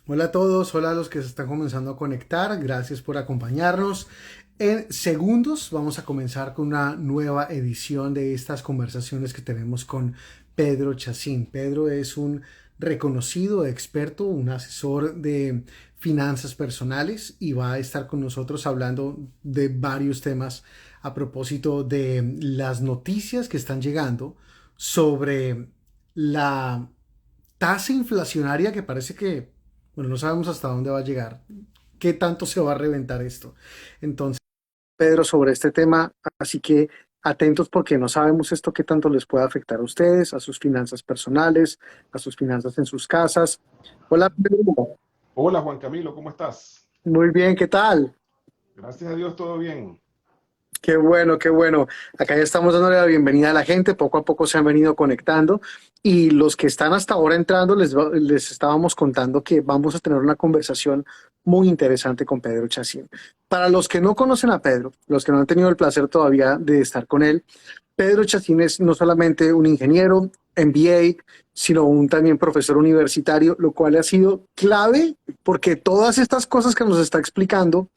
Hola a todos, hola a los que se están comenzando a conectar, gracias por acompañarnos. En segundos vamos a comenzar con una nueva edición de estas conversaciones que tenemos con Pedro Chacín. Pedro es un reconocido experto, un asesor de finanzas personales y va a estar con nosotros hablando de varios temas a propósito de las noticias que están llegando sobre la tasa inflacionaria que parece que, bueno, no sabemos hasta dónde va a llegar, qué tanto se va a reventar esto. Entonces, Pedro, sobre este tema, así que atentos porque no sabemos esto qué tanto les puede afectar a ustedes, a sus finanzas personales, a sus finanzas en sus casas. Hola, Pedro. Hola Juan Camilo, ¿cómo estás? Muy bien, ¿qué tal? Gracias a Dios, todo bien. Qué bueno, qué bueno. Acá ya estamos dándole la bienvenida a la gente, poco a poco se han venido conectando y los que están hasta ahora entrando les estábamos contando que vamos a tener una conversación muy interesante con Pedro Chacín. Para los que no conocen a Pedro, los que no han tenido el placer todavía de estar con él, Pedro Chacín es no solamente un ingeniero, MBA, sino un también profesor universitario, lo cual ha sido clave porque todas estas cosas que nos está explicando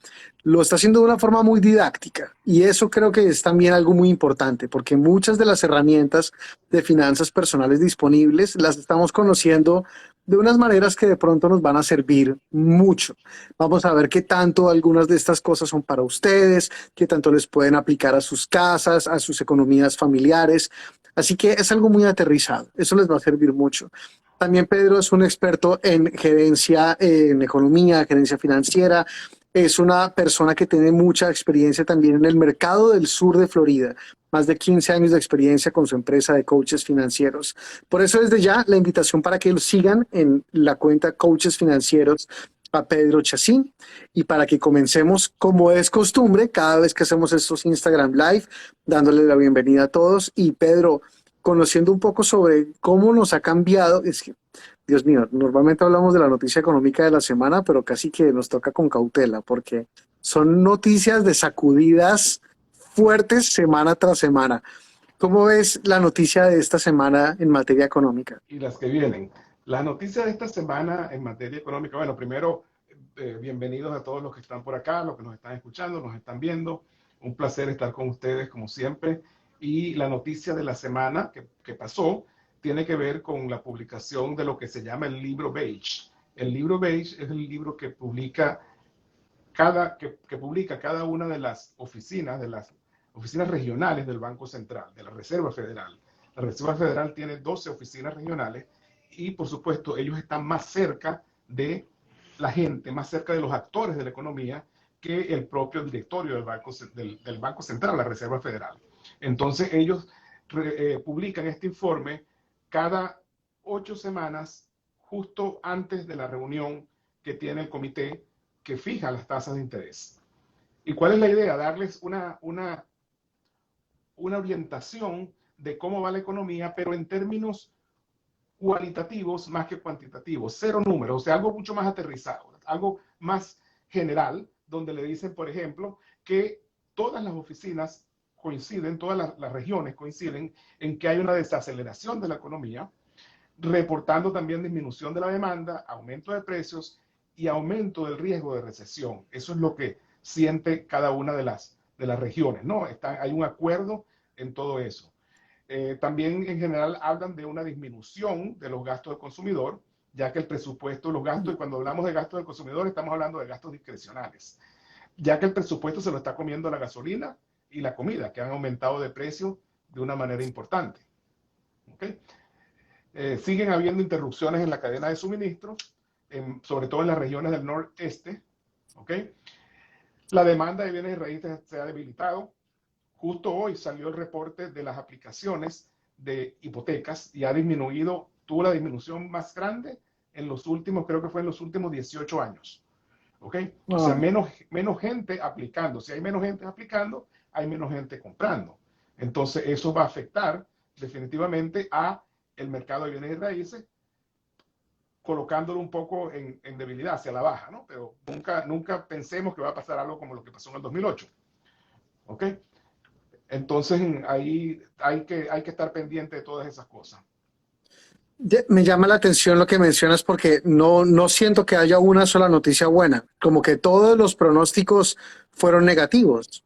lo está haciendo de una forma muy didáctica. Y eso creo que es también algo muy importante, porque muchas de las herramientas de finanzas personales disponibles las estamos conociendo de unas maneras que de pronto nos van a servir mucho. Vamos a ver qué tanto algunas de estas cosas son para ustedes, qué tanto les pueden aplicar a sus casas, a sus economías familiares. Así que es algo muy aterrizado. Eso les va a servir mucho. También Pedro es un experto en gerencia, en economía, gerencia financiera. Es una persona que tiene mucha experiencia también en el mercado del sur de Florida, más de 15 años de experiencia con su empresa de coaches financieros. Por eso desde ya la invitación para que lo sigan en la cuenta Coaches Financieros a Pedro Chacín y para que comencemos como es costumbre cada vez que hacemos estos Instagram Live, dándole la bienvenida a todos y Pedro, conociendo un poco sobre cómo nos ha cambiado, es que Dios mío, normalmente hablamos de la noticia económica de la semana, pero casi que nos toca con cautela, porque son noticias de sacudidas fuertes semana tras semana. ¿Cómo ves la noticia de esta semana en materia económica? Y las que vienen. Las noticias de esta semana en materia económica, bueno, primero, bienvenidos a todos los que están por acá, los que nos están escuchando, nos están viendo. Un placer estar con ustedes como siempre. Y la noticia de la semana que pasó tiene que ver con la publicación de lo que se llama el libro Beige. El libro Beige es el libro que publica que publica cada una de las oficinas regionales del Banco Central, de la Reserva Federal. La Reserva Federal tiene 12 oficinas regionales y, por supuesto, ellos están más cerca de la gente, más cerca de los actores de la economía que el propio directorio del Banco Central, la Reserva Federal. Entonces, ellos publican este informe cada 8 semanas, justo antes de la reunión que tiene el comité que fija las tasas de interés. ¿Y cuál es la idea? Darles una orientación de cómo va la economía, pero en términos cualitativos más que cuantitativos, cero números, o sea, algo mucho más aterrizado, algo más general, donde le dicen, por ejemplo, que todas las oficinas coinciden, todas las regiones coinciden en que hay una desaceleración de la economía, reportando también disminución de la demanda, aumento de precios y aumento del riesgo de recesión. Eso es lo que siente cada una de las regiones, ¿no? Hay un acuerdo en todo eso. También en general hablan de una disminución de los gastos del consumidor, ya que el presupuesto, los gastos, y cuando hablamos de gastos del consumidor estamos hablando de gastos discrecionales, ya que el presupuesto se lo está comiendo la gasolina y la comida, que han aumentado de precio de una manera importante. ¿Okay? Siguen habiendo interrupciones en la cadena de suministro, sobre todo en las regiones del noreste. ¿Okay? La demanda de bienes y raíces se ha debilitado. Justo hoy salió el reporte de las aplicaciones de hipotecas y ha disminuido, tuvo la disminución más grande en los últimos, creo que fue en los últimos 18 años. ¿Ok? O sea, Ah, menos gente aplicando. Si hay menos gente aplicando, hay menos gente comprando. Entonces, eso va a afectar definitivamente a el mercado de bienes y raíces, colocándolo un poco en debilidad, hacia la baja, ¿no? Pero nunca pensemos que va a pasar algo como lo que pasó en el 2008. ¿Ok? Entonces, ahí hay que estar pendiente de todas esas cosas. Me llama la atención lo que mencionas porque no siento que haya una sola noticia buena, como que todos los pronósticos fueron negativos.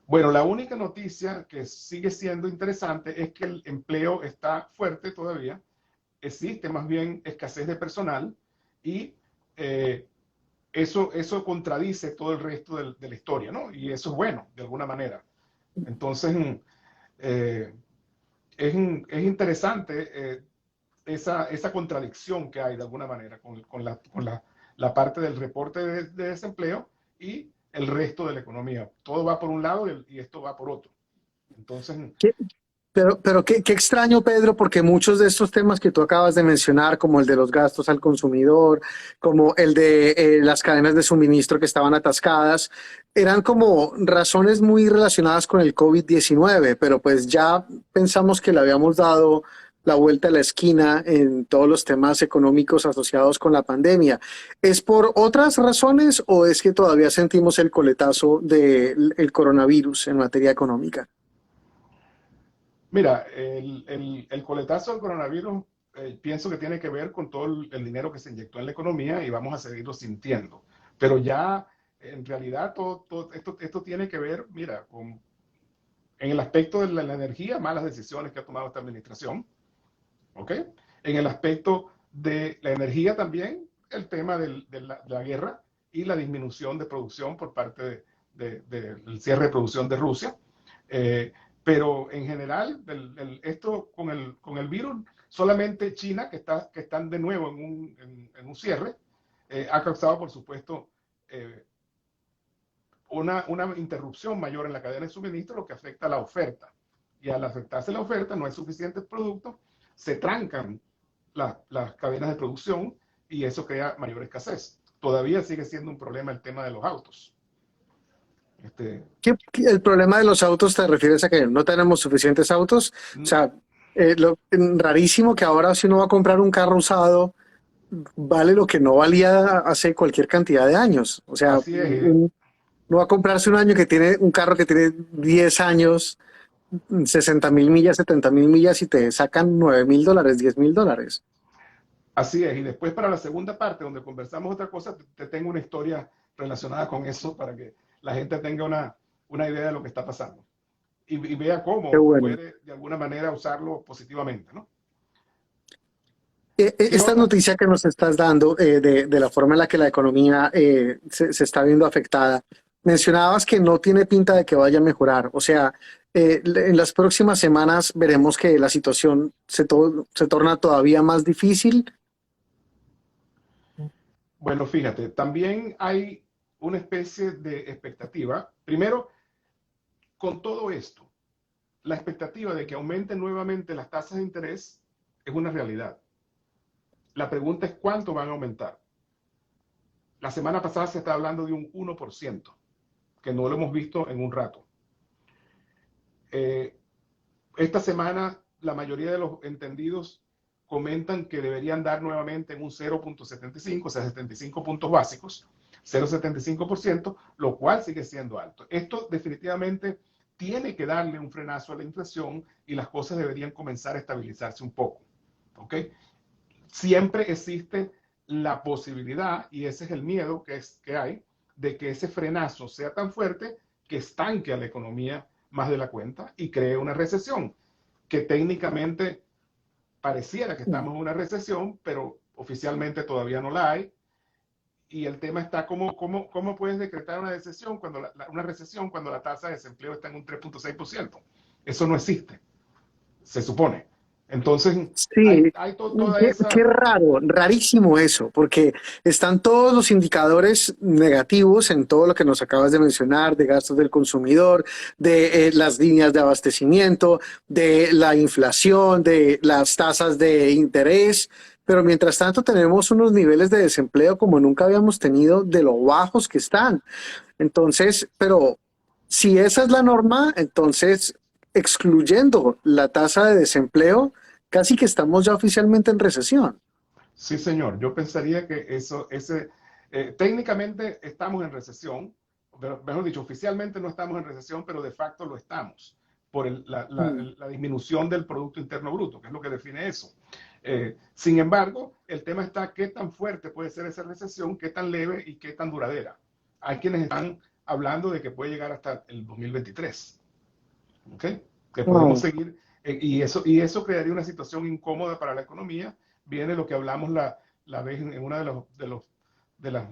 Bueno, la única noticia que sigue siendo interesante es que el empleo está fuerte todavía, existe más bien escasez de personal y eh, eso contradice todo el resto de la historia, ¿no? Y eso es bueno, de alguna manera. Entonces, eh, es interesante esa contradicción que hay de alguna manera con la parte del reporte de desempleo y el resto de la economía. Todo va por un lado y esto va por otro. Entonces, Pero qué extraño, Pedro, porque muchos de estos temas que tú acabas de mencionar, como el de los gastos al consumidor, como el de las cadenas de suministro que estaban atascadas, eran como razones muy relacionadas con el COVID-19, pero pues ya pensamos que le habíamos dado la vuelta a la esquina en todos los temas económicos asociados con la pandemia. ¿Es por otras razones o es que todavía sentimos el coletazo del coronavirus en materia económica? mira, el coletazo del coronavirus pienso que tiene que ver con todo el dinero que se inyectó en la economía y vamos a seguirlo sintiendo. Pero ya, en realidad, todo esto tiene que ver, mira, en el aspecto de la energía, malas decisiones que ha tomado esta administración, ¿ok? En el aspecto de la energía también, el tema de la guerra y la disminución de producción por parte del cierre de producción de Rusia. Eh, pero en general, esto con el virus, solamente China, que están de nuevo en un cierre, ha causado, por supuesto, eh, una interrupción mayor en la cadena de suministro, lo que afecta a la oferta. Y al afectarse la oferta, no hay suficientes productos, se trancan las cadenas de producción y eso crea mayor escasez. Todavía sigue siendo un problema el tema de los autos. Este, El problema de los autos te refieres a que no tenemos suficientes autos? O sea, rarísimo que ahora si uno va a comprar un carro usado, vale lo que no valía hace cualquier cantidad de años. O sea, así es. uno va a comprarse un año que tiene un carro que tiene 10 años, 60.000 millas, 70.000 millas y te sacan $9.000, $10.000. Así es. Y después para la segunda parte, donde conversamos otra cosa, te tengo una historia relacionada con eso para que la gente tenga una idea de lo que está pasando y vea Qué cómo bueno. puede de alguna manera usarlo positivamente, ¿no? ¿Qué Esta otra? noticia que nos estás dando de la forma en la que la economía se está viendo afectada, mencionabas que no tiene pinta de que vaya a mejorar. O sea, en las próximas semanas veremos que la situación se torna todavía más difícil. Bueno, fíjate, también hay una especie de expectativa. Primero, con todo esto, la expectativa de que aumenten nuevamente las tasas de interés es una realidad. La pregunta es cuánto van a aumentar. La semana pasada se está hablando de un 1%, que no lo hemos visto en un rato. Eh, esta semana la mayoría de los entendidos comentan que deberían dar nuevamente en un 0.75, o sea, 75 puntos básicos, 0.75%, lo cual sigue siendo alto. Esto definitivamente tiene que darle un frenazo a la inflación y las cosas deberían comenzar a estabilizarse un poco. ¿Ok? Siempre existe la posibilidad, y ese es el miedo que hay, de que ese frenazo sea tan fuerte que estanque a la economía más de la cuenta y cree una recesión, que técnicamente pareciera que estamos en una recesión, pero oficialmente todavía no la hay. Y el tema está cómo puedes decretar una recesión cuando la tasa de desempleo está en un 3.6%. Eso no existe, se supone. Entonces, Sí, hay toda qué esa. raro, rarísimo eso, porque están todos los indicadores negativos en todo lo que nos acabas de mencionar, de gastos del consumidor, de las líneas de abastecimiento, de la inflación, de las tasas de interés, pero mientras tanto tenemos unos niveles de desempleo como nunca habíamos tenido de lo bajos que están. Entonces, pero si esa es la norma, entonces excluyendo la tasa de desempleo, casi que estamos ya oficialmente en recesión. Sí, señor. Yo pensaría que técnicamente estamos en recesión, pero mejor dicho, oficialmente no estamos en recesión, pero de facto lo estamos por Mm. la disminución del Producto Interno Bruto, que es lo que define eso. Sin embargo, el tema está qué tan fuerte puede ser esa recesión, qué tan leve y qué tan duradera. Hay quienes están hablando de que puede llegar hasta el 2023, ¿ok? Que podemos No, seguir, y eso crearía una situación incómoda para la economía. Viene lo que hablamos la vez en una de las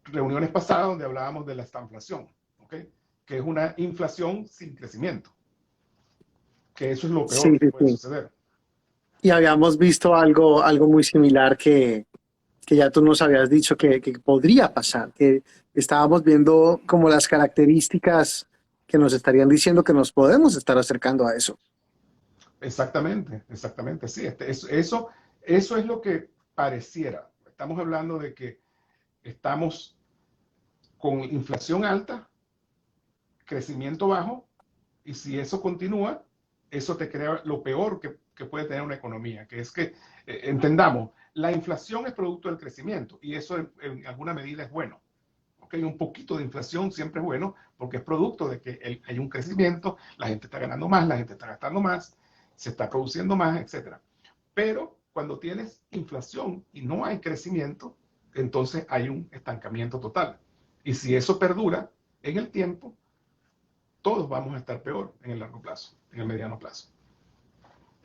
reuniones pasadas donde hablábamos de la estanflación, ¿ok? Que es una inflación sin crecimiento, que eso es lo sí, peor que sí, puede sí. suceder. Y habíamos visto algo muy similar que ya tú nos habías dicho que podría pasar, que estábamos viendo como las características que nos estarían diciendo que nos podemos estar acercando a eso. Exactamente, exactamente, sí. Eso es lo que pareciera. Estamos hablando de que estamos con inflación alta, crecimiento bajo, y si eso continúa, eso te crea lo peor que puede tener una economía, que es que entendamos, la inflación es producto del crecimiento y eso en alguna medida es bueno. ¿Okay? Un poquito de inflación siempre es bueno porque es producto de que hay un crecimiento, la gente está ganando más, la gente está gastando más, se está produciendo más, etcétera. Pero cuando tienes inflación y no hay crecimiento, entonces hay un estancamiento total. Y si eso perdura en el tiempo, todos vamos a estar peor en el largo plazo, en el mediano plazo.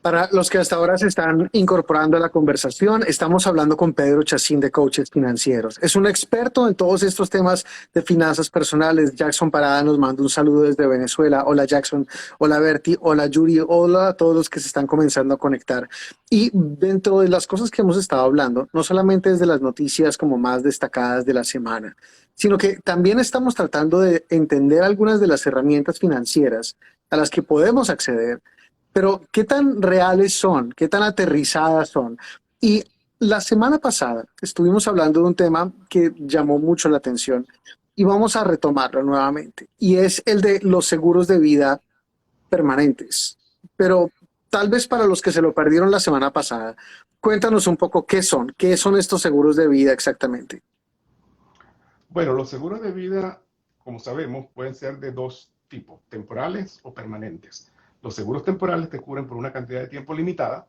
Para los que hasta ahora se están incorporando a la conversación, estamos hablando con Pedro Chacín de Coaches Financieros. Es un experto en todos estos temas de finanzas personales. Jackson Parada nos manda un saludo desde Venezuela. Hola Jackson, hola Bertie, hola Yuri, hola a todos los que se están comenzando a conectar. Y dentro de las cosas que hemos estado hablando, no solamente desde las noticias como más destacadas de la semana, sino que también estamos tratando de entender algunas de las herramientas financieras a las que podemos acceder, pero ¿qué tan reales son? ¿Qué tan aterrizadas son? Y la semana pasada estuvimos hablando de un tema que llamó mucho la atención y vamos a retomarlo nuevamente, y es el de los seguros de vida permanentes. Pero tal vez para los que se lo perdieron la semana pasada, cuéntanos un poco qué son estos seguros de vida exactamente. Bueno, los seguros de vida, como sabemos, pueden ser de dos tipos, temporales o permanentes. Los seguros temporales te cubren por una cantidad de tiempo limitada,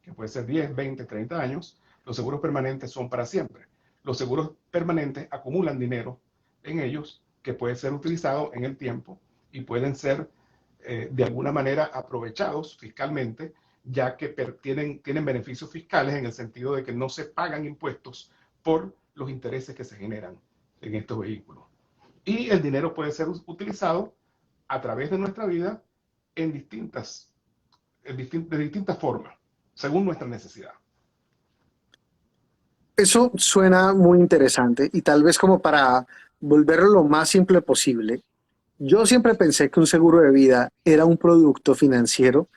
que puede ser 10, 20, 30 años. Los seguros permanentes son para siempre. Los seguros permanentes acumulan dinero en ellos que puede ser utilizado en el tiempo y pueden ser de alguna manera aprovechados fiscalmente, ya que tienen beneficios fiscales en el sentido de que no se pagan impuestos por los intereses que se generan en estos vehículos. Y el dinero puede ser utilizado a través de nuestra vida en de distintas formas, según nuestra necesidad. Eso suena muy interesante y tal vez como para volverlo lo más simple posible, yo siempre pensé que un seguro de vida era un producto financiero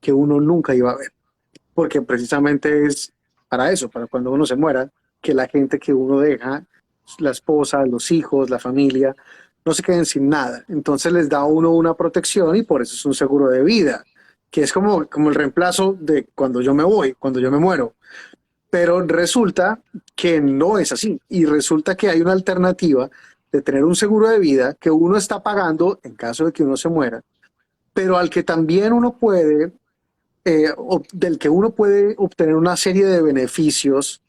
que uno nunca iba a ver, porque precisamente es para eso, para cuando uno se muera, que la gente que uno deja, la esposa, los hijos, la familia, no se queden sin nada. Entonces les da a uno una protección y por eso es un seguro de vida, que es como el reemplazo de cuando yo me voy, cuando yo me muero. Pero resulta que no es así y resulta que hay una alternativa de tener un seguro de vida que uno está pagando en caso de que uno se muera, pero al que también uno puede del que uno puede obtener una serie de beneficios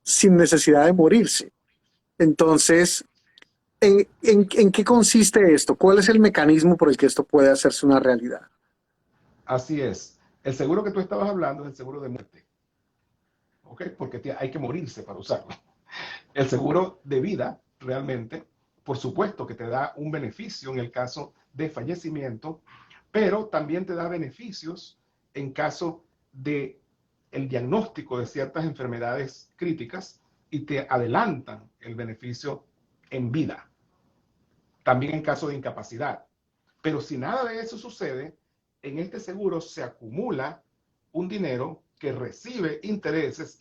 sin necesidad de morirse. Entonces, ¿en qué consiste esto? ¿Cuál es el mecanismo por el que esto puede hacerse una realidad? Así es. El seguro que tú estabas hablando es el seguro de muerte, ¿ok? Porque hay que morirse para usarlo. El seguro de vida, realmente, por supuesto que te da un beneficio en el caso de fallecimiento, pero también te da beneficios en caso de el diagnóstico de ciertas enfermedades críticas y te adelantan el beneficio en vida, también en caso de incapacidad. Pero si nada de eso sucede, en este seguro se acumula un dinero que recibe intereses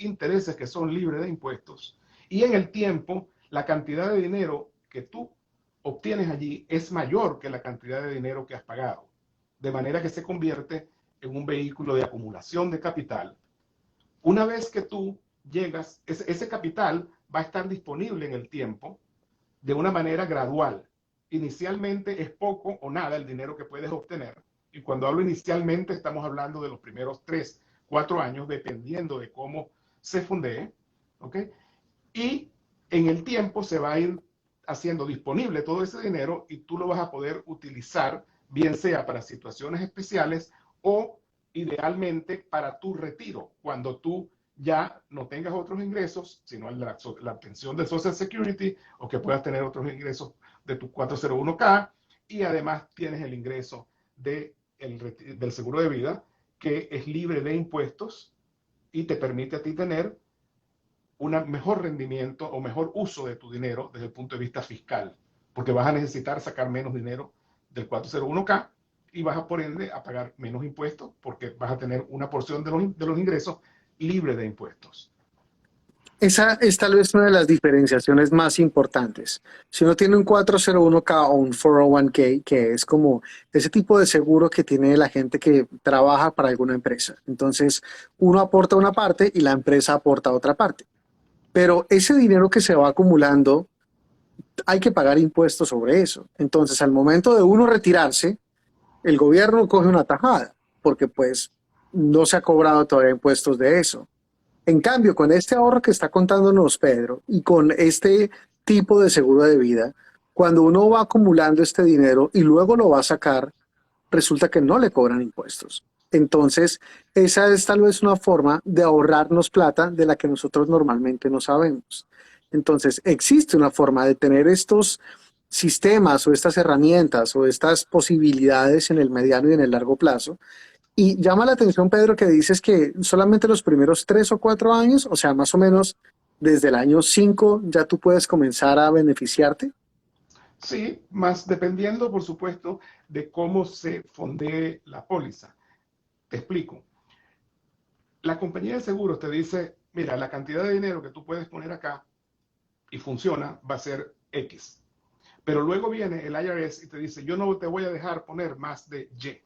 que son libres de impuestos, y en el tiempo la cantidad de dinero que tú obtienes allí es mayor que la cantidad de dinero que has pagado, de manera que se convierte en un vehículo de acumulación de capital. Una vez que tú llegas, ese capital va a estar disponible en el tiempo de una manera gradual. Inicialmente es poco o nada el dinero que puedes obtener. Y cuando hablo inicialmente estamos hablando de los primeros 3, 4 años, dependiendo de cómo se fondee, ¿ok? Y en el tiempo se va a ir haciendo disponible todo ese dinero y tú lo vas a poder utilizar, bien sea para situaciones especiales o idealmente para tu retiro, cuando tú ya no tengas otros ingresos, sino la pensión de Social Security, o que puedas tener otros ingresos de tu 401k, y además tienes el ingreso del seguro de vida, que es libre de impuestos y te permite a ti tener un mejor rendimiento o mejor uso de tu dinero desde el punto de vista fiscal, porque vas a necesitar sacar menos dinero del 401k y vas a, por ende, a pagar menos impuestos porque vas a tener una porción de los ingresos libre de impuestos. Esa es tal vez una de las diferenciaciones más importantes. Si uno tiene un 401k o un 401k, que es como ese tipo de seguro que tiene la gente que trabaja para alguna empresa. Entonces, uno aporta una parte y la empresa aporta otra parte. Pero ese dinero que se va acumulando, hay que pagar impuestos sobre eso. Entonces, al momento de uno retirarse, el gobierno coge una tajada, porque pues no se ha cobrado todavía impuestos de eso. En cambio, con este ahorro que está contándonos Pedro y con este tipo de seguro de vida, cuando uno va acumulando este dinero y luego lo va a sacar, resulta que no le cobran impuestos. Entonces, esa es tal vez una forma de ahorrarnos plata de la que nosotros normalmente no sabemos. Entonces, existe una forma de tener estos sistemas o estas herramientas o estas posibilidades en el mediano y en el largo plazo. Y llama la atención, Pedro, que dices que solamente los primeros 3 o 4 años, o sea, más o menos desde el año 5, ya tú puedes comenzar a beneficiarte. Sí, más dependiendo, por supuesto, de cómo se fondee la póliza. Te explico. La compañía de seguros te dice, mira, la cantidad de dinero que tú puedes poner acá y funciona va a ser X. Pero luego viene el IRS y te dice, yo no te voy a dejar poner más de Y,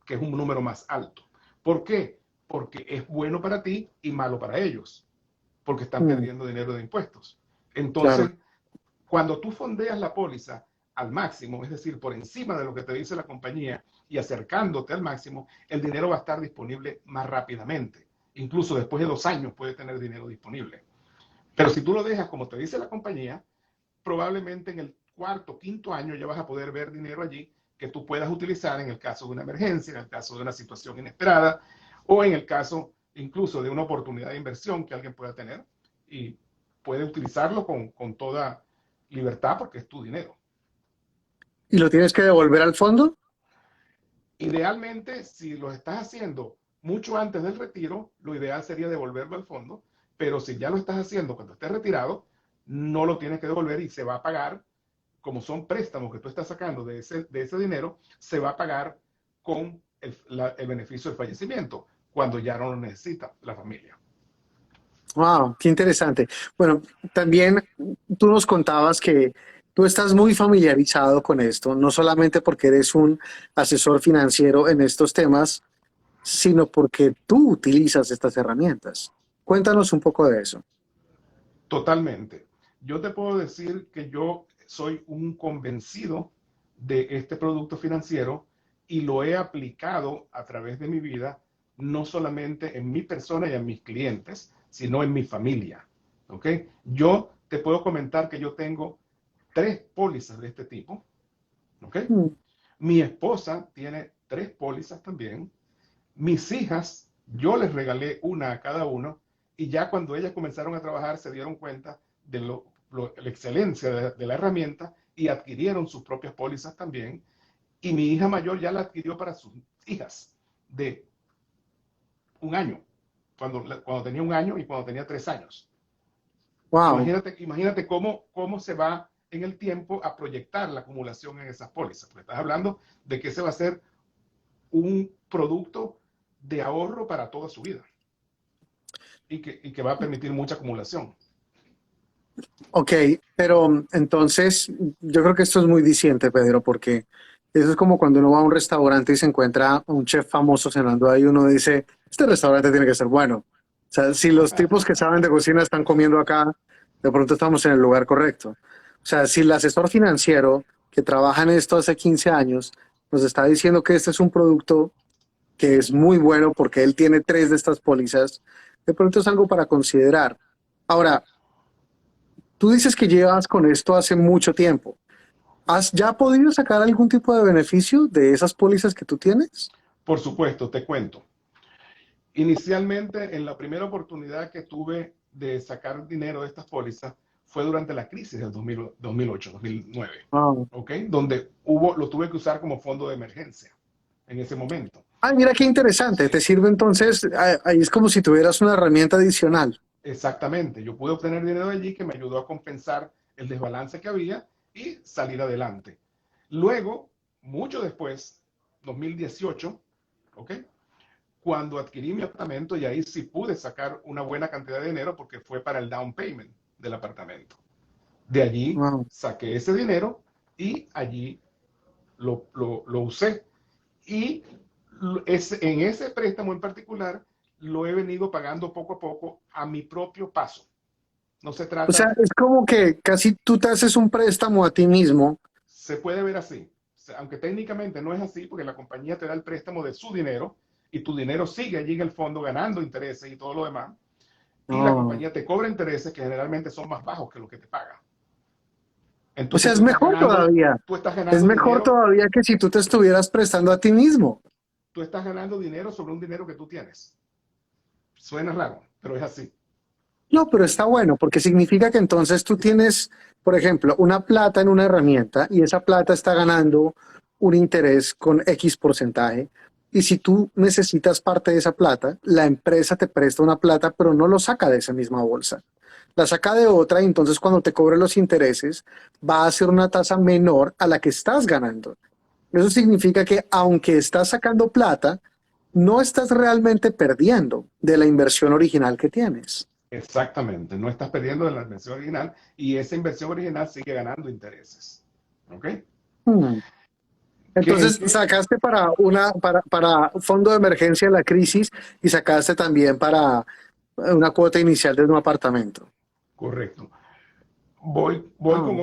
que es un número más alto. ¿Por qué? Porque es bueno para ti y malo para ellos, porque están Mm, perdiendo dinero de impuestos. claro. Entonces, cuando tú fondeas la póliza al máximo, es decir, por encima de lo que te dice la compañía y acercándote al máximo, el dinero va a estar disponible más rápidamente. Incluso después de 2 años puede tener dinero disponible. Pero si tú lo dejas como te dice la compañía, probablemente en el cuarto, quinto año ya vas a poder ver dinero allí que tú puedas utilizar en el caso de una emergencia, en el caso de una situación inesperada o en el caso incluso de una oportunidad de inversión que alguien pueda tener y puede utilizarlo con toda libertad porque es tu dinero. ¿Y lo tienes que devolver al fondo? Idealmente, si lo estás haciendo mucho antes del retiro, lo ideal sería devolverlo al fondo, pero si ya lo estás haciendo cuando estés retirado, no lo tienes que devolver y se va a pagar, como son préstamos que tú estás sacando de ese dinero, se va a pagar con el beneficio del fallecimiento, cuando ya no lo necesita la familia. Wow, qué interesante. Bueno, también tú nos contabas que tú estás muy familiarizado con esto, no solamente porque eres un asesor financiero en estos temas, sino porque tú utilizas estas herramientas. Cuéntanos un poco de eso. Totalmente. Yo te puedo decir que yo soy un convencido de este producto financiero y lo he aplicado a través de mi vida, no solamente en mi persona y en mis clientes, sino en mi familia. ¿Ok? Yo te puedo comentar que yo tengo 3 pólizas de este tipo. ¿Ok? Mm. Mi esposa tiene 3 pólizas también. Mis hijas, yo les regalé una a cada uno y ya cuando ellas comenzaron a trabajar se dieron cuenta de la excelencia de la herramienta y adquirieron sus propias pólizas también. Y mi hija mayor ya la adquirió para sus hijas de 1 año, cuando tenía 1 año y cuando tenía 3 años. Wow. Imagínate cómo se va en el tiempo a proyectar la acumulación en esas pólizas. Porque estás hablando de que ese va a ser un producto de ahorro para toda su vida y que va a permitir mucha acumulación. Ok, pero entonces yo creo que esto es muy diciente, Pedro, porque eso es como cuando uno va a un restaurante y se encuentra a un chef famoso cenando ahí, uno dice, este restaurante tiene que ser bueno. O sea, si los tipos que saben de cocina están comiendo acá, de pronto estamos en el lugar correcto. O sea, si el asesor financiero que trabaja en esto hace 15 años nos está diciendo que este es un producto que es muy bueno porque él tiene tres de estas pólizas, de pronto es algo para considerar. Ahora, tú dices que llevas con esto hace mucho tiempo. ¿Has ya podido sacar algún tipo de beneficio de esas pólizas que tú tienes? Por supuesto, te cuento. Inicialmente, en la primera oportunidad que tuve de sacar dinero de estas pólizas fue durante la crisis del 2008, 2009, Ah. ¿ok? Donde lo tuve que usar como fondo de emergencia en ese momento. Ay, mira qué interesante. Te Sí, sirve entonces, ahí es como si tuvieras una herramienta adicional. exactamente. Yo pude obtener dinero de allí que me ayudó a compensar el desbalance que había y salir adelante. Luego, mucho después, 2018, ¿ok? Cuando adquirí mi apartamento y ahí sí pude sacar una buena cantidad de dinero porque fue para el down payment del apartamento. De allí Wow. saqué ese dinero y allí lo usé. Y en ese préstamo en particular lo he venido pagando poco a poco a mi propio paso. No se O sea, trata, es como que casi tú te haces un préstamo a ti mismo. se puede ver así. Aunque técnicamente no es así porque la compañía te da el préstamo de su dinero y tu dinero sigue allí en el fondo ganando intereses y todo lo demás. Y la Ah. compañía te cobra intereses que generalmente son más bajos que lo que te paga. O sea, Entonces tú estás es ganando mejor dinero, todavía que si tú te estuvieras prestando a ti mismo. tú estás ganando dinero sobre un dinero que tú tienes. Suena raro, pero es así. No, pero está bueno, porque significa que entonces tú tienes, por ejemplo, una plata en una herramienta y esa plata está ganando un interés con X porcentaje. Y si tú necesitas parte de esa plata, la empresa te presta una plata, pero no lo saca de esa misma bolsa. La saca de otra y entonces cuando te cobre los intereses va a ser una tasa menor a la que estás ganando. Eso significa que aunque estás sacando plata, no estás realmente perdiendo de la inversión original que tienes. Exactamente, no estás perdiendo de la inversión original y esa inversión original sigue ganando intereses. ¿Ok? Hmm. ¿En Entonces qué? sacaste para fondo de emergencia la crisis y sacaste también para una cuota inicial de un apartamento. Correcto. Voy Ah, con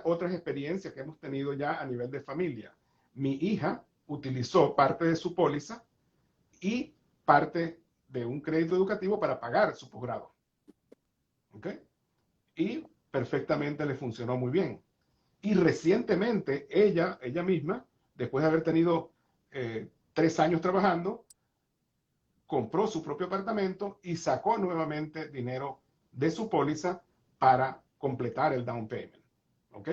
otras experiencias que hemos tenido ya a nivel de familia. Mi hija utilizó parte de su póliza y parte de un crédito educativo para pagar su posgrado. ¿Ok? Y perfectamente le funcionó muy bien. Y recientemente ella misma, después de haber tenido 3 años trabajando, compró su propio apartamento y sacó nuevamente dinero de su póliza para completar el down payment. ¿Ok?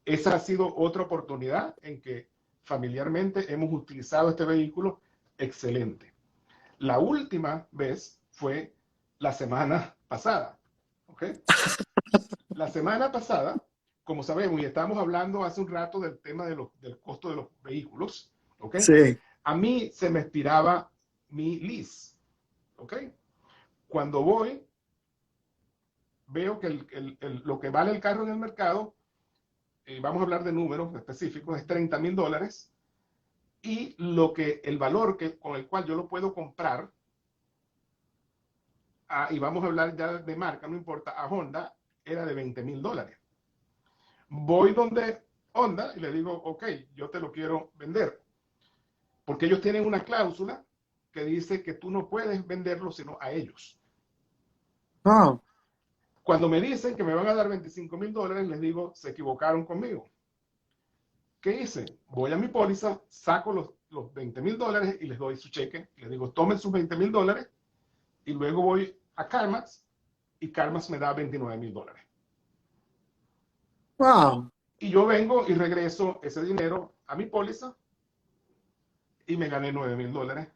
Esa ha sido otra oportunidad en que familiarmente hemos utilizado este vehículo excelente. La última vez fue la semana pasada. ¿Ok? La semana pasada, como sabemos, y estábamos hablando hace un rato del tema del costo de los vehículos, ¿ok? sí. A mí se me expiraba mi lease, ¿ok? Cuando voy, veo que lo que vale el carro en el mercado, vamos a hablar de números específicos, es $30,000 y el valor con el cual yo lo puedo comprar, y vamos a hablar ya de marca, no importa, a Honda, era de $20,000. Voy donde Honda y le digo, ok, yo te lo quiero vender. Porque ellos tienen una cláusula que dice que tú no puedes venderlo sino a ellos. Ah, Cuando me dicen que me van a dar $25,000, les digo, se equivocaron conmigo. ¿Qué hice? Voy a mi póliza, saco los $20,000 y les doy su cheque. Les digo, tomen sus $20,000 y luego voy a CarMax y CarMax me da $29,000. wow. Y yo vengo y regreso ese dinero a mi póliza y me gané $9,000.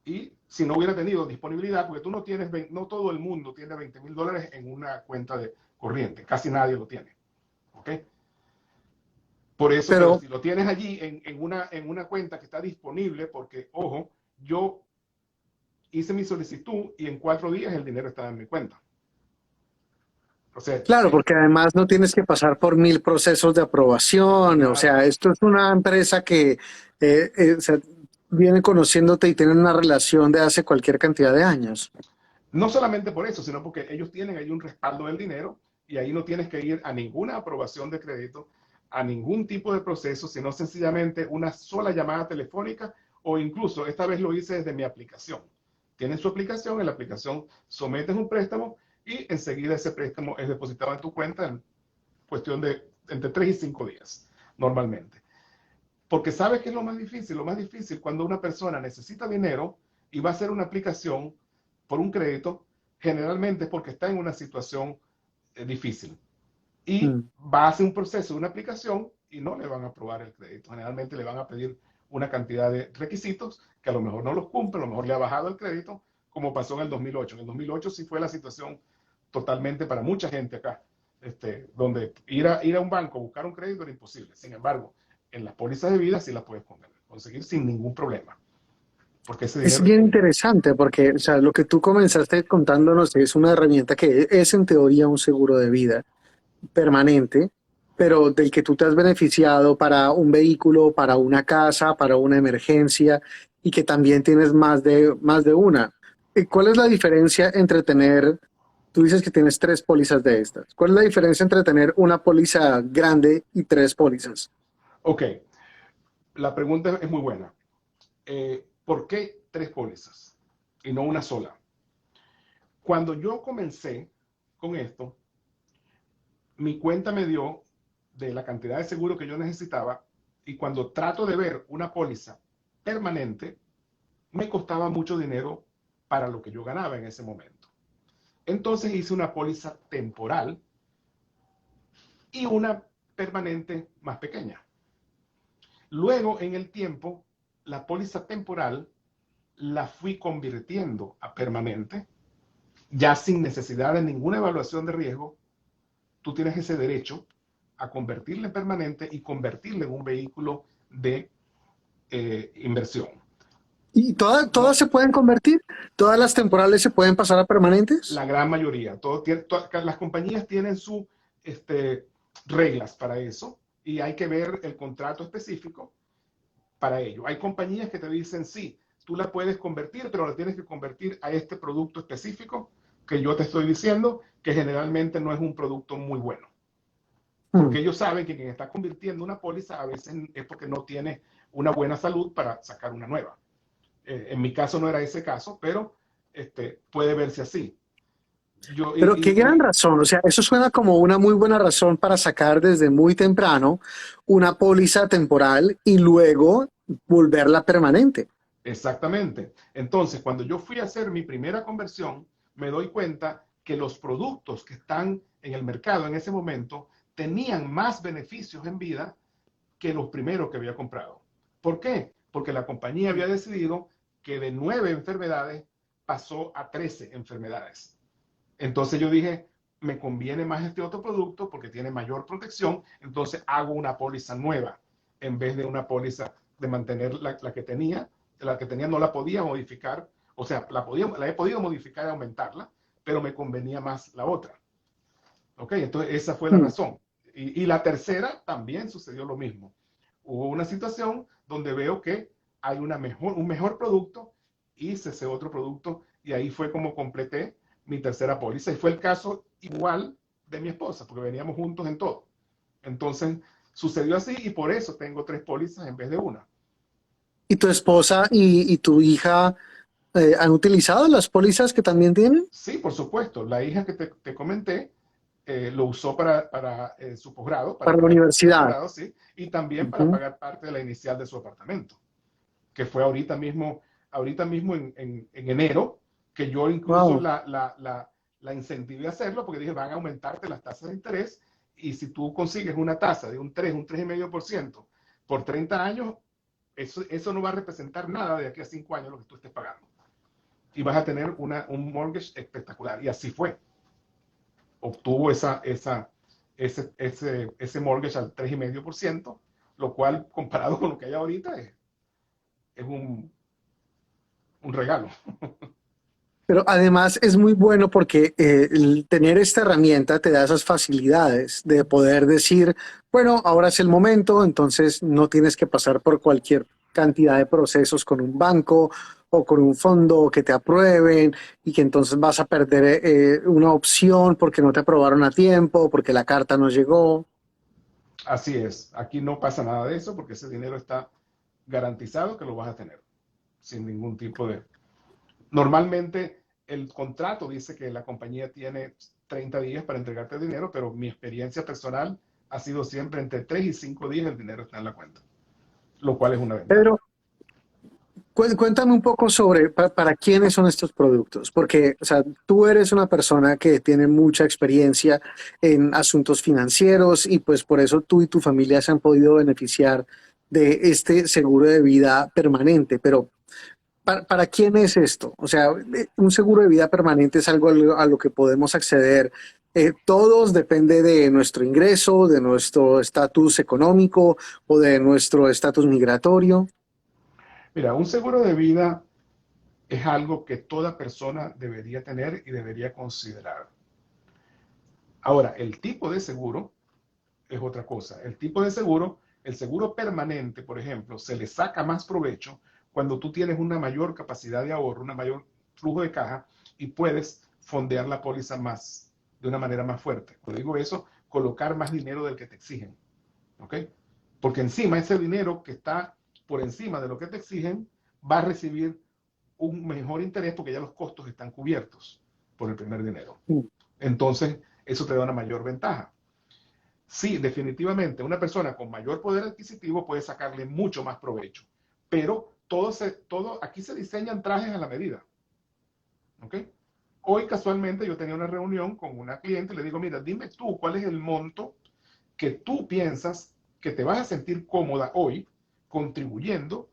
Y si no hubiera tenido disponibilidad, porque tú no tienes, no todo el mundo tiene $20,000 en una cuenta de corriente, casi nadie lo tiene. ¿Ok? Por eso, pero Pero si lo tienes allí en una cuenta que está disponible, porque, ojo, yo hice mi solicitud y en 4 días el dinero estaba en mi cuenta. O sea, claro, porque además no tienes que pasar por mil procesos de aprobación. O nada. sea, esto es una empresa que o sea, viene conociéndote y tiene una relación de hace cualquier cantidad de años. No solamente por eso, sino porque ellos tienen ahí un respaldo del dinero y ahí no tienes que ir a ninguna aprobación de crédito, a ningún tipo de proceso, sino sencillamente una sola llamada telefónica, o incluso esta vez lo hice desde mi aplicación. Tienen su aplicación, en la aplicación sometes un préstamo y enseguida ese préstamo es depositado en tu cuenta en cuestión de entre 3 y 5 días, normalmente. Porque sabes que es lo más difícil cuando una persona necesita dinero y va a hacer una aplicación por un crédito, generalmente es porque está en una situación difícil. Y Mm. va a hacer un proceso de una aplicación y no le van a aprobar el crédito. Generalmente le van a pedir una cantidad de requisitos que a lo mejor no los cumple, a lo mejor le ha bajado el crédito, como pasó en el 2008. En el 2008 sí fue la situación totalmente para mucha gente acá, donde ir a un banco a buscar un crédito era imposible. Sin embargo, en las pólizas de vida sí las puedes conseguir sin ningún problema, porque ese Es dinero bien interesante porque, o sea, lo que tú comenzaste contándonos es una herramienta que es en teoría un seguro de vida permanente, pero del que tú te has beneficiado para un vehículo, para una casa, para una emergencia y que también tienes más de una. ¿Cuál es la diferencia entre tener, tú dices que tienes tres pólizas de estas? ¿Cuál es la diferencia entre tener una póliza grande y tres pólizas? Ok, la pregunta es muy buena. ¿Por qué tres pólizas y no una sola? Cuando yo comencé con esto, mi cuenta me dio de la cantidad de seguro que yo necesitaba, y cuando trato de ver una póliza permanente, me costaba mucho dinero para lo que yo ganaba en ese momento. Entonces hice una póliza temporal y una permanente más pequeña. Luego, en el tiempo, la póliza temporal la fui convirtiendo a permanente, ya sin necesidad de ninguna evaluación de riesgo. Tú tienes ese derecho a convertirla en permanente y convertirla en un vehículo de inversión. ¿Y todas No, se pueden convertir? ¿Todas las temporales se pueden pasar a permanentes? la gran mayoría. Las compañías tienen sus reglas para eso y hay que ver el contrato específico para ello. Hay compañías que te dicen, sí, tú la puedes convertir, pero la tienes que convertir a este producto específico que yo te estoy diciendo, que generalmente no es un producto muy bueno. Hmm. Porque ellos saben que quien está convirtiendo una póliza a veces es porque no tiene una buena salud para sacar una nueva. En mi caso no era ese caso, pero puede verse así. Yo, Pero qué gran y razón, o sea, eso suena como una muy buena razón para sacar desde muy temprano una póliza temporal y luego volverla permanente. Exactamente. Entonces, cuando yo fui a hacer mi primera conversión, me doy cuenta que los productos que están en el mercado en ese momento tenían más beneficios en vida que los primeros que había comprado. ¿Por qué? Porque la compañía había decidido que de 9 enfermedades pasó a 13 enfermedades. Entonces yo dije, me conviene más este otro producto porque tiene mayor protección, entonces hago una póliza nueva en vez de una póliza de mantener la que tenía. La que tenía no la podía modificar, o sea, la he podido modificar y aumentarla, pero me convenía más la otra. ¿Ok? Entonces esa fue la Hmm. razón. Y la tercera también sucedió lo mismo. Hubo una situación donde veo que hay un mejor producto, hice ese otro producto y ahí fue como completé mi tercera póliza. Y fue el caso igual de mi esposa, porque veníamos juntos en todo. Entonces sucedió así y por eso tengo tres pólizas en vez de una. ¿Y tu esposa y tu hija han utilizado las pólizas que también tienen Sí, por supuesto. La hija que te comenté lo usó para su posgrado, para para la pagar parte del universidad? posgrado, sí, y también para Ujú. pagar parte de la inicial de su apartamento, que fue ahorita mismo en enero, que yo incluso Wow. la incentivé a hacerlo, porque dije, van a aumentarte las tasas de interés, y si tú consigues una tasa de un 3,5% por 30 años, eso no va a representar nada de aquí a 5 años lo que tú estés pagando. Y vas a tener un mortgage espectacular. Y así fue. Obtuvo ese mortgage al 3,5%, lo cual comparado con lo que hay ahorita es un regalo. Pero además es muy bueno porque el tener esta herramienta te da esas facilidades de poder decir, bueno, ahora es el momento, entonces no tienes que pasar por cualquier cantidad de procesos con un banco o con un fondo que te aprueben y que entonces vas a perder una opción porque no te aprobaron a tiempo, porque la carta no llegó. Así es, aquí no pasa nada de eso porque ese dinero está garantizado que lo vas a tener sin ningún tipo de... Normalmente el contrato dice que la compañía tiene 30 días para entregarte el dinero, pero mi experiencia personal ha sido siempre entre 3 y 5 días el dinero está en la cuenta, lo cual es una ventaja. Pedro, cuéntame un poco sobre para quiénes son estos productos, porque, o sea, tú eres una persona que tiene mucha experiencia en asuntos financieros y pues por eso tú y tu familia se han podido beneficiar de este seguro de vida permanente, pero para quién es esto? O sea, un seguro de vida permanente es algo a lo que podemos acceder. Todos depende de nuestro ingreso, de nuestro estatus económico o de nuestro estatus migratorio. Mira, un seguro de vida es algo que toda persona debería tener y debería considerar. Ahora, el tipo de seguro es otra cosa. El tipo de seguro, el seguro permanente, por ejemplo, se le saca más provecho cuando tú tienes una mayor capacidad de ahorro, una mayor flujo de caja y puedes fondear la póliza más, de una manera más fuerte. Cuando digo eso, colocar más dinero del que te exigen. ¿Ok? Porque encima ese dinero que está por encima de lo que te exigen va a recibir un mejor interés porque ya los costos están cubiertos por el primer dinero. Entonces, eso te da una mayor ventaja. Sí, definitivamente, una persona con mayor poder adquisitivo puede sacarle mucho más provecho, pero aquí se diseñan trajes a la medida. ¿Ok? Hoy casualmente yo tenía una reunión con una cliente y le digo, mira, dime tú cuál es el monto que tú piensas que te vas a sentir cómoda hoy contribuyendo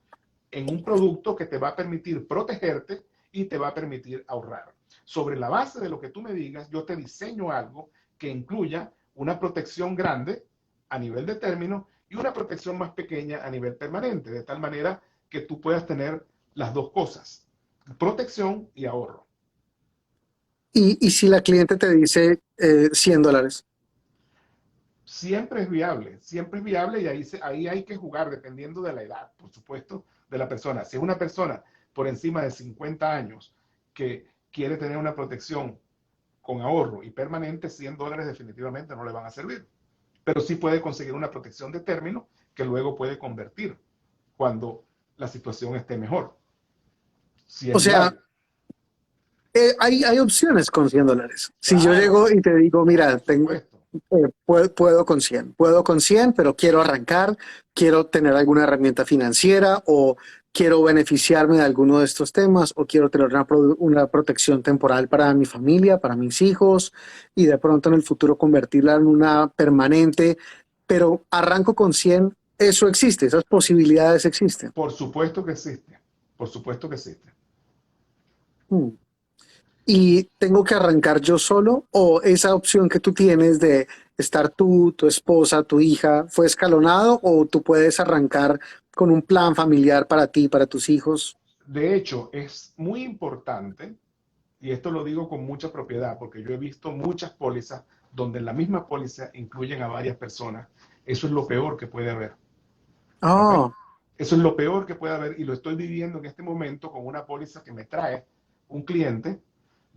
en un producto que te va a permitir protegerte y te va a permitir ahorrar. Sobre la base de lo que tú me digas, yo te diseño algo que incluya una protección grande a nivel de término y una protección más pequeña a nivel permanente, de tal manera que tú puedas tener las dos cosas, protección y ahorro. Y si la cliente te dice $100. Siempre es viable y ahí hay que jugar dependiendo de la edad, por supuesto, de la persona. Si es una persona por encima de 50 años que quiere tener una protección con ahorro y permanente, $100 definitivamente no le van a servir. Pero sí puede conseguir una protección de término que luego puede convertir cuando la situación esté mejor. Si O es sea, viable. hay opciones con $100. Si yo Claro, llego y te digo, mira, por supuesto. puedo con 100, puedo con 100, pero quiero arrancar, quiero tener alguna herramienta financiera o quiero beneficiarme de alguno de estos temas o quiero tener una protección temporal para mi familia, para mis hijos y de pronto en el futuro convertirla en una permanente, pero arranco con 100, eso existe, esas posibilidades existen. Por supuesto que existe. Por supuesto que existe. Hmm. ¿Y tengo que arrancar yo solo o esa opción que tú tienes de estar tú, tu esposa, tu hija, fue escalonado o tú puedes arrancar con un plan familiar para ti, para tus hijos? De hecho, es muy importante, y esto lo digo con mucha propiedad, porque yo he visto muchas pólizas donde en la misma póliza incluyen a varias personas. Eso es lo peor que puede haber. ¿Ok? Oh, Eso es lo peor que puede haber y lo estoy viviendo en este momento con una póliza que me trae un cliente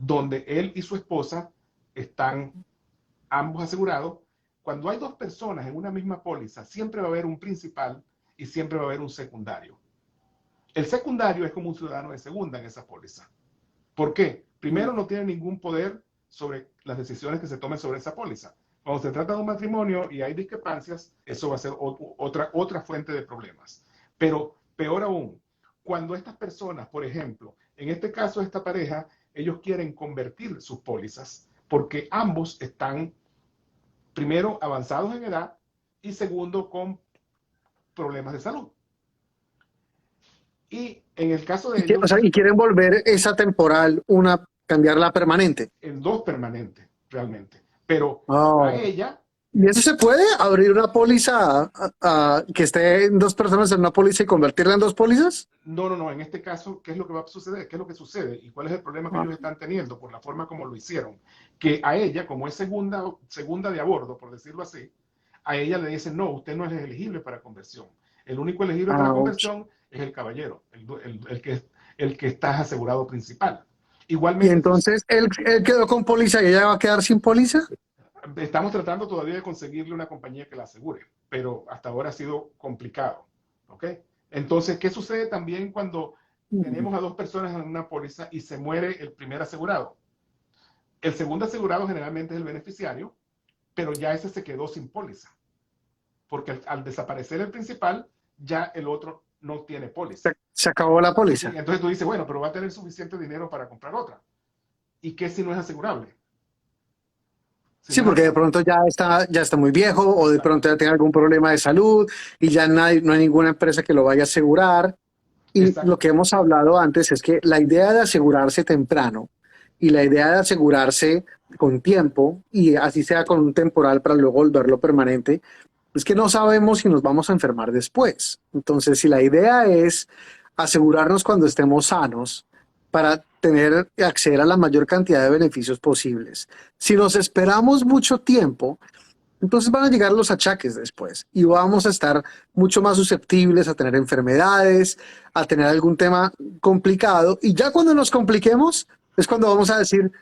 donde él y su esposa están ambos asegurados. Cuando hay dos personas en una misma póliza, siempre va a haber un principal y siempre va a haber un secundario. El secundario es como un ciudadano de segunda en esa póliza. ¿Por qué? Primero, no tiene ningún poder sobre las decisiones que se tomen sobre esa póliza. Cuando se trata de un matrimonio y hay discrepancias, eso va a ser otra fuente de problemas. Pero peor aún, cuando estas personas, por ejemplo, en este caso esta pareja, ellos quieren convertir sus pólizas porque ambos están, primero, avanzados en edad y segundo, con problemas de salud. Y en el caso de o ellos, sea, y quieren volver esa temporal, cambiarla permanente. en dos permanentes, realmente. Pero a Oh. ella, ¿Y eso se puede? ¿Abrir una póliza que esté en dos personas en una póliza y convertirla en dos pólizas? no, en este caso, ¿qué es lo que va a suceder? ¿Qué es lo que sucede? ¿Y cuál es el problema que Ah, ellos están teniendo por la forma como lo hicieron? Que a ella, como es segunda de a bordo, por decirlo así, a ella le dicen, no, usted no es elegible para conversión. El único elegible para ouch. conversión es el caballero, el que está asegurado principal. Y Igualmente, entonces él quedó con póliza y ella va a quedar sin póliza. Estamos tratando todavía de conseguirle una compañía que la asegure, pero hasta ahora ha sido complicado. ¿Ok? Entonces, ¿qué sucede también cuando tenemos a dos personas en una póliza y se muere el primer asegurado? El segundo asegurado generalmente es el beneficiario, pero ya ese se quedó sin póliza, porque al desaparecer el principal, ya el otro no tiene póliza. Se acabó la ¿Sí? póliza. Entonces tú dices, bueno, pero va a tener suficiente dinero para comprar otra. ¿Y qué si no es asegurable? Si Sí, no es porque de asegurable. pronto ya está muy viejo o de Exacto. pronto ya tiene algún problema de salud y ya no hay ninguna empresa que lo vaya a asegurar. Y lo Exacto. que hemos hablado antes es que la idea de asegurarse temprano y la idea de asegurarse con tiempo y así sea con un temporal para luego volverlo permanente, es que no sabemos si nos vamos a enfermar después. Entonces, si la idea es asegurarnos cuando estemos sanos para tener acceder a la mayor cantidad de beneficios posibles, si nos esperamos mucho tiempo, entonces van a llegar los achaques después y vamos a estar mucho más susceptibles a tener enfermedades, a tener algún tema complicado. Y ya cuando nos compliquemos es cuando vamos a decir,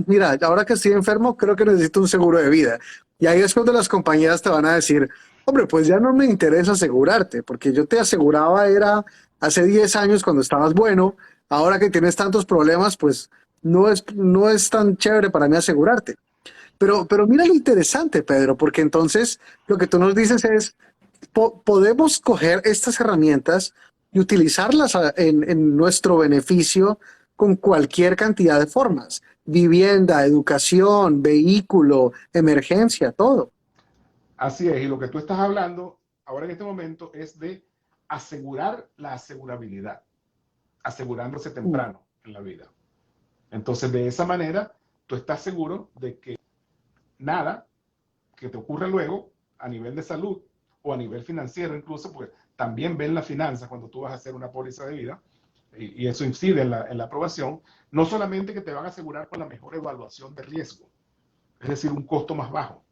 mira, ahora que estoy enfermo, creo que necesito un seguro de vida. Y ahí es cuando las compañías te van a decir, hombre, pues ya no me interesa asegurarte, porque yo te aseguraba era hace 10 años cuando estabas bueno, ahora que tienes tantos problemas, pues no es tan chévere para mí asegurarte. Pero mira lo interesante, Pedro, porque entonces lo que tú nos dices es, podemos coger estas herramientas y utilizarlas en nuestro beneficio con cualquier cantidad de formas. Vivienda, educación, vehículo, emergencia, todo. Así es. Y lo que tú estás hablando ahora en este momento es de asegurar la asegurabilidad, asegurándose Mm. temprano en la vida. Entonces, de esa manera, tú estás seguro de que nada que te ocurra luego a nivel de salud o a nivel financiero incluso, pues también ven las finanzas cuando tú vas a hacer una póliza de vida y eso incide en la aprobación, no solamente que te van a asegurar con la mejor evaluación de riesgo, es decir, un costo más bajo,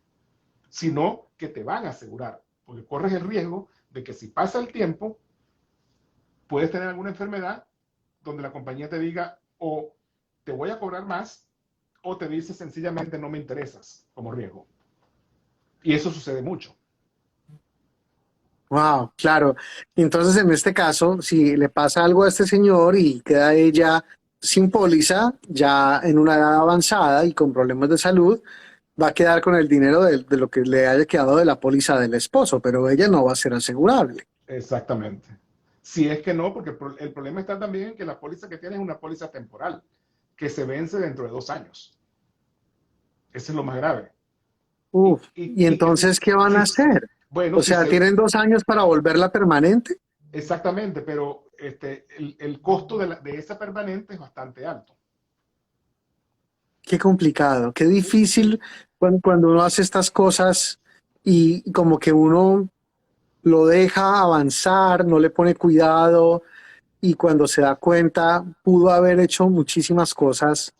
sino que te van a asegurar, porque corres el riesgo de que si pasa el tiempo, puedes tener alguna enfermedad donde la compañía te diga o te voy a cobrar más o te dice sencillamente no me interesas como riesgo. Y eso sucede mucho. Wow, claro. Entonces, en este caso, si le pasa algo a este señor y queda ella sin póliza, ya en una edad avanzada y con problemas de salud, va a quedar con el dinero de lo que le haya quedado de la póliza del esposo, pero ella no va a ser asegurable. Exactamente. Si es que no, porque el problema está también en que la póliza que tienes es una póliza temporal, que se vence dentro de 2 años. Eso es lo más grave. Uf, y Y que entonces, ¿qué van a hacer? bueno, O si sea, se, ¿tienen 2 años para volverla permanente? exactamente, pero el costo de esa permanente es bastante alto. Qué complicado, qué Sí, sí, difícil cuando uno hace estas cosas y como que uno lo deja avanzar, no le pone cuidado y cuando se da cuenta pudo haber hecho muchísimas cosas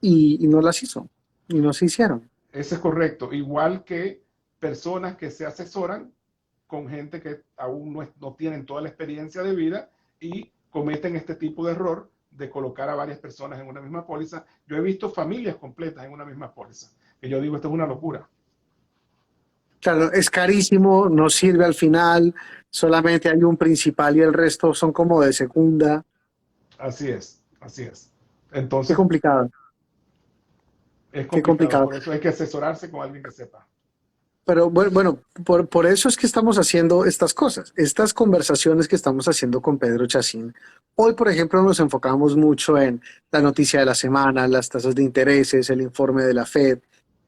y no las hizo y no se hicieron. eso es correcto. Igual que personas que se asesoran con gente que aún no tienen toda la experiencia de vida y cometen este tipo de error de colocar a varias personas en una misma póliza. Yo he visto familias completas en una misma póliza. Y yo digo, esto es una locura. Claro, es carísimo, no sirve al final, solamente hay un principal y el resto son como de segunda. Así es, así es. Qué Entonces, complicado, es qué complicado. complicado. Por eso hay que asesorarse con alguien que sepa. Pero bueno, por eso es que estamos haciendo estas cosas, estas conversaciones que estamos haciendo con Pedro Chacín. Hoy, por ejemplo, nos enfocamos mucho en la noticia de la semana, las tasas de intereses, el informe de la Fed,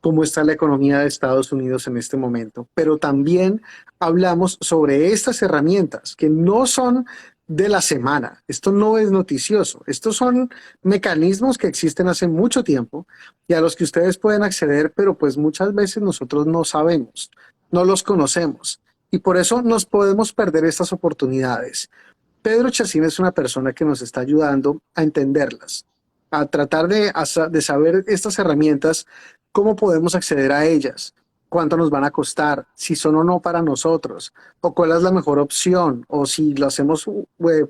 cómo está la economía de Estados Unidos en este momento. Pero también hablamos sobre estas herramientas que no son de la semana. Esto no es noticioso. Estos son mecanismos que existen hace mucho tiempo y a los que ustedes pueden acceder, pero pues muchas veces nosotros no sabemos, no los conocemos y por eso nos podemos perder estas oportunidades. Pedro Chacín es una persona que nos está ayudando a entenderlas, a tratar de saber estas herramientas, cómo podemos acceder a ellas, cuánto nos van a costar, si son o no para nosotros, o cuál es la mejor opción, o si lo hacemos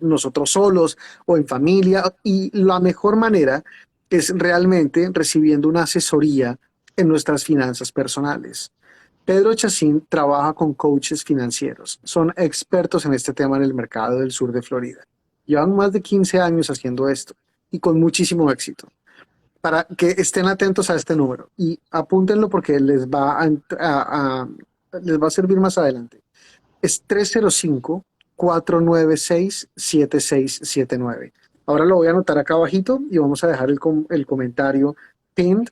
nosotros solos o en familia. Y la mejor manera es realmente recibiendo una asesoría en nuestras finanzas personales. Pedro Chacín trabaja con coaches financieros. Son expertos en este tema en el mercado del sur de Florida. Llevan más de 15 años haciendo esto y con muchísimo éxito. Para que estén atentos a este número y apúntenlo porque les va a servir más adelante. Es 305-496-7679. Ahora lo voy a anotar acá abajito y vamos a dejar el comentario pinned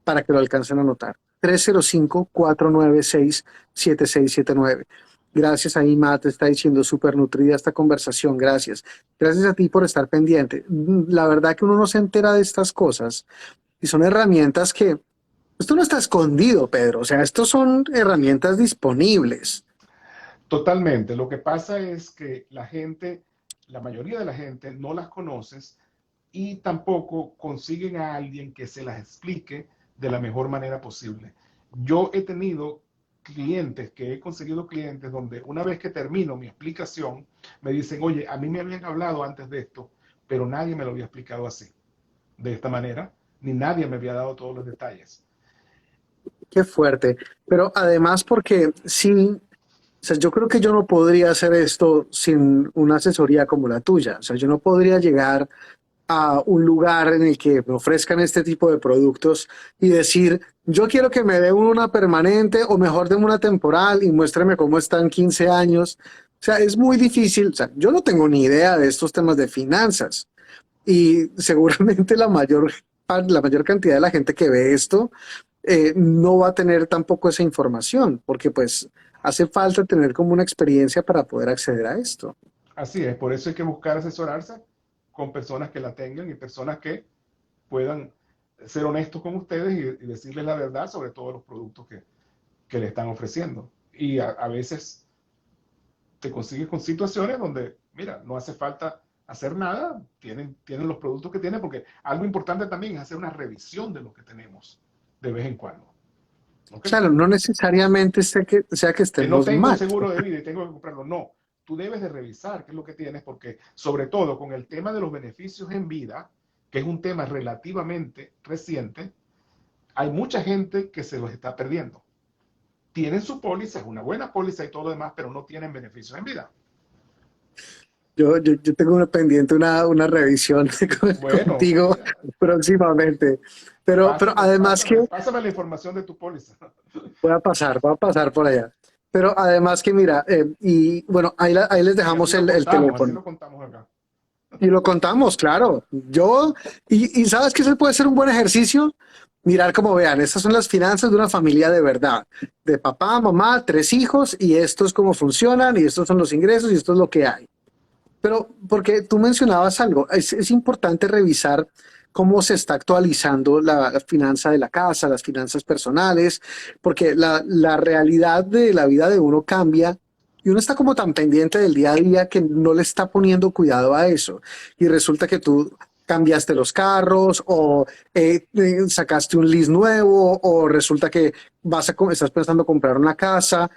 para que lo alcancen a notar. 305-496-7679. Gracias ahí, Matt, está diciendo súper nutrida esta conversación, gracias. Gracias a ti por estar pendiente. La verdad que uno no se entera de estas cosas y son herramientas que, esto no está escondido, Pedro, o sea, estos son herramientas disponibles. Totalmente. Lo que pasa es que la gente, la mayoría de la gente no las conoces y tampoco consiguen a alguien que se las explique de la mejor manera posible. Yo he tenido clientes, que he conseguido clientes donde una vez que termino mi explicación, me dicen, oye, a mí me habían hablado antes de esto, pero nadie me lo había explicado así, de esta manera, ni nadie me había dado todos los detalles. Qué fuerte. Pero además porque sí, o sea, yo creo que yo no podría hacer esto sin una asesoría como la tuya. O sea, yo no podría llegar a un lugar en el que me ofrezcan este tipo de productos y decir, yo quiero que me den una permanente o mejor den una temporal y muéstreme cómo están 15 años. O sea, es muy difícil. O sea, yo no tengo ni idea de estos temas de finanzas y seguramente la mayor cantidad de la gente que ve esto no va a tener tampoco esa información, porque pues hace falta tener como una experiencia para poder acceder a esto. Así es, por eso hay que buscar asesorarse con personas que la tengan y personas que puedan ser honestos con ustedes y decirles la verdad sobre todos los productos que le están ofreciendo. Y a veces te consigues con situaciones donde, mira, no hace falta hacer nada, tienen los productos que tienen, porque algo importante también es hacer una revisión de lo que tenemos de vez en cuando. ¿Ok? Claro, no necesariamente sea que Que no estemos tengo un mal. seguro de vida y tengo que comprarlo. No, tú debes de revisar qué es lo que tienes, porque sobre todo con el tema de los beneficios en vida, que es un tema relativamente reciente, hay mucha gente que se los está perdiendo. Tienen su póliza, es una buena póliza y todo lo demás, pero no tienen beneficios en vida. Yo tengo una pendiente, una revisión Bueno, contigo mira, próximamente. Pero además que pásame la información de tu póliza. voy a pasar por allá. Pero además que mira, y bueno, ahí les Y dejamos el así teléfono. lo contamos acá. Y lo contamos, claro. Y sabes que ese puede ser un buen ejercicio. Mirar como vean, estas son las finanzas de una familia de verdad, de papá, mamá, tres hijos, y esto es cómo funcionan, y estos son los ingresos, y esto es lo que hay. Pero porque tú mencionabas algo, es importante revisar cómo se está actualizando la finanza de la casa, las finanzas personales, porque la realidad de la vida de uno cambia y uno está como tan pendiente del día a día que no le está poniendo cuidado a eso. Y resulta que tú cambiaste los carros o sacaste un lease nuevo o resulta que estás pensando comprar una casa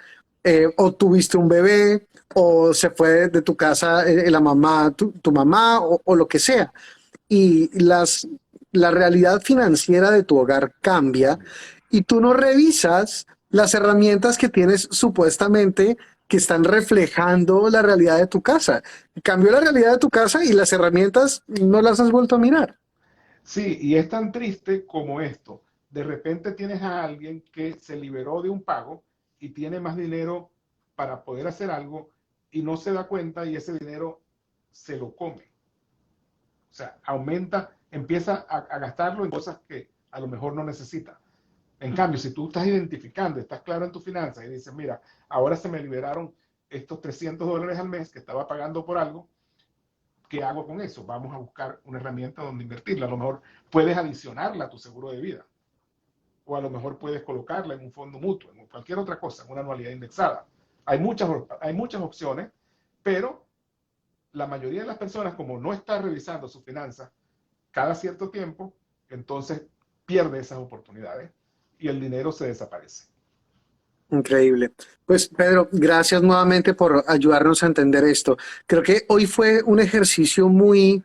o tuviste un bebé o se fue de tu casa la mamá, tu mamá o lo que sea. Y la realidad financiera de tu hogar cambia y tú no revisas las herramientas que tienes supuestamente que están reflejando la realidad de tu casa. Cambió la realidad de tu casa y las herramientas no las has vuelto a mirar. Sí, y es tan triste como esto. De repente tienes a alguien que se liberó de un pago y tiene más dinero para poder hacer algo y no se da cuenta y ese dinero se lo come. O sea, aumenta, empieza a gastarlo en cosas que a lo mejor no necesita. En cambio, si tú estás identificando, estás claro en tu finanzas y dices, mira, ahora se me liberaron estos $300 al mes que estaba pagando por algo, ¿qué hago con eso? Vamos a buscar una herramienta donde invertirla. A lo mejor puedes adicionarla a tu seguro de vida. O a lo mejor puedes colocarla en un fondo mutuo, en cualquier otra cosa, en una anualidad indexada. Hay muchas opciones, pero la mayoría de las personas, como no está revisando sus finanzas cada cierto tiempo, entonces pierde esas oportunidades y el dinero se desaparece. Increíble. Pues Pedro, gracias nuevamente por ayudarnos a entender esto. Creo que hoy fue un ejercicio muy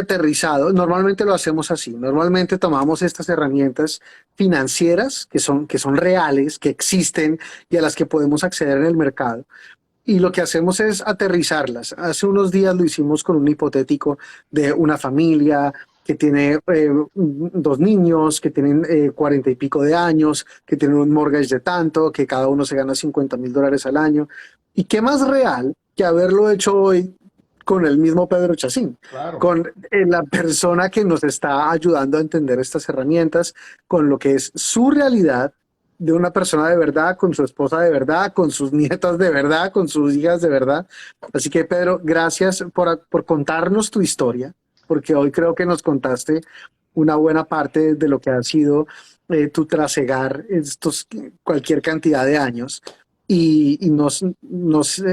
aterrizado. Normalmente lo hacemos así. Normalmente tomamos estas herramientas financieras que son reales, que existen y a las que podemos acceder en el mercado. Y lo que hacemos es aterrizarlas. Hace unos días lo hicimos con un hipotético de una familia que tiene dos niños, que tienen 40 y pico de años, que tienen un mortgage de tanto, que cada uno se gana $50,000 al año. ¿Y qué más real que haberlo hecho hoy con el mismo Pedro Chacín, Claro. con la persona que nos está ayudando a entender estas herramientas, con lo que es su realidad de una persona de verdad, con su esposa de verdad, con sus nietas de verdad, con sus hijas de verdad? Así que Pedro, gracias por contarnos tu historia, porque hoy creo que nos contaste una buena parte de lo que ha sido tu trasegar estos cualquier cantidad de años y nos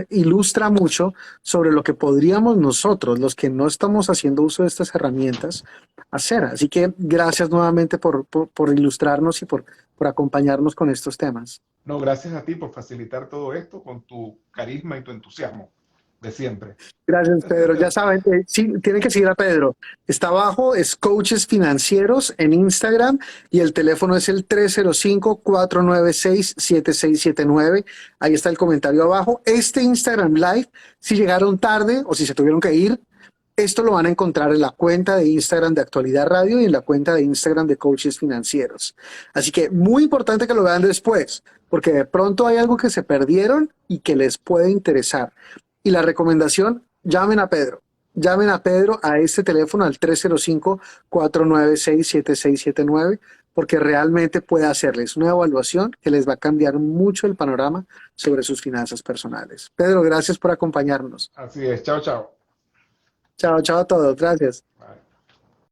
ilustra mucho sobre lo que podríamos nosotros, los que no estamos haciendo uso de estas herramientas, hacer. Así que gracias nuevamente por ilustrarnos y por acompañarnos con estos temas. No, gracias a ti por facilitar todo esto con tu carisma y tu entusiasmo de siempre. Gracias, Pedro. Ya saben, sí, tienen que seguir a Pedro. Está abajo, es Coaches Financieros en Instagram y el teléfono es el 305-496-7679. Ahí está el comentario abajo. Este Instagram Live, si llegaron tarde o si se tuvieron que ir, esto lo van a encontrar en la cuenta de Instagram de Actualidad Radio y en la cuenta de Instagram de Coaches Financieros. Así que muy importante que lo vean después, porque de pronto hay algo que se perdieron y que les puede interesar. Y la recomendación, llamen a Pedro. Llamen a Pedro a este teléfono al 305-496-7679 porque realmente puede hacerles una evaluación que les va a cambiar mucho el panorama sobre sus finanzas personales. Pedro, gracias por acompañarnos. Así es. Chao, chao. Chao, chao a todos. Gracias. Bye.